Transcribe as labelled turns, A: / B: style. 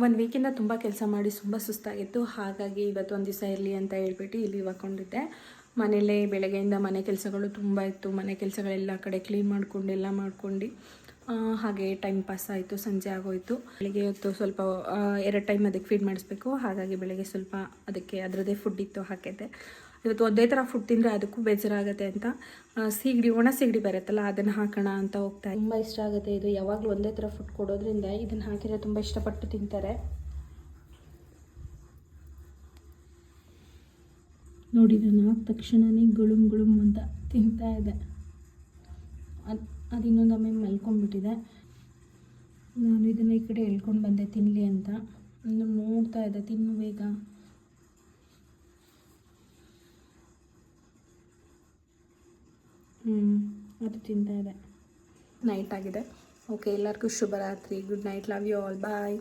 A: 1 ವೀಕಿಂದ ತುಂಬ ಕೆಲಸ ಮಾಡಿ ತುಂಬ ಸುಸ್ತಾಗಿತ್ತು. ಹಾಗಾಗಿ ಇವತ್ತು ಒಂದು ದಿವಸ ಇರಲಿ ಅಂತ ಹೇಳ್ಬಿಟ್ಟು ಇಲ್ಲಿ ಹಾಕ್ಕೊಂಡಿದ್ದೆ. ಮನೆಯಲ್ಲೇ ಬೆಳಗ್ಗೆಯಿಂದ ಮನೆ ಕೆಲಸಗಳು ತುಂಬ ಇತ್ತು. ಮನೆ ಕೆಲಸಗಳೆಲ್ಲ ಕಡೆ ಕ್ಲೀನ್ ಮಾಡ್ಕೊಂಡು ಹಾಗೆ ಟೈಮ್ ಪಾಸ್ ಆಯಿತು. ಸಂಜೆ ಆಗೋಯಿತು. ಬೆಳಗ್ಗೆ ಹೊತ್ತು ಸ್ವಲ್ಪ 2 ಟೈಮ್ ಅದಕ್ಕೆ ಫೀಡ್ ಮಾಡಿಸ್ಬೇಕು. ಹಾಗಾಗಿ ಬೆಳಗ್ಗೆ ಸ್ವಲ್ಪ ಅದಕ್ಕೆ ಅದರದ್ದೇ ಫುಡ್ ಇತ್ತು ಹಾಕಿದ್ದೆ. ಇವತ್ತು ಒಂದೇ ಥರ ಫುಡ್ ತಿಂದರೆ ಅದಕ್ಕೂ ಬೇಜಾರಾಗುತ್ತೆ ಅಂತ ಒಣ ಸೀಗಡಿ ಬರುತ್ತಲ್ಲ ಅದನ್ನು ಹಾಕೋಣ ಅಂತ ಹೋಗ್ತಾ. ತುಂಬ ಇಷ್ಟ ಆಗುತ್ತೆ ಇದು. ಯಾವಾಗಲೂ ಒಂದೇ ಥರ ಫುಡ್ ಕೊಡೋದ್ರಿಂದ ಇದನ್ನು ಹಾಕಿದರೆ ತುಂಬ ಇಷ್ಟಪಟ್ಟು ತಿಂತಾರೆ. ನೋಡಿ, ನಾನು ಹಾಕಿದ ತಕ್ಷಣವೇ ಗುಳುಮ್ ಅಂತ ತಿಂತಾ ಇದೆ. ಅದು ಇನ್ನೊಂದೊಮ್ಮೆ ಮಲ್ಕೊಂಡ್ಬಿಟ್ಟಿದೆ. ನಾನು ಇದನ್ನು ಈ ಕಡೆ ಎಳ್ಕೊಂಡು ಬಂದೆ ತಿನ್ನಲಿ ಅಂತ. ನೋಡ್ತಾ ಇದೆ, ತಿನ್ನು ಬೇಗ. ಅದು ತಿಂತಾ ಇದೆ. ನೈಟ್ ಆಗಿದೆ. ಓಕೆ, ಎಲ್ಲರಿಗೂ ಶುಭರಾತ್ರಿ. Good night. Love you all. Bye.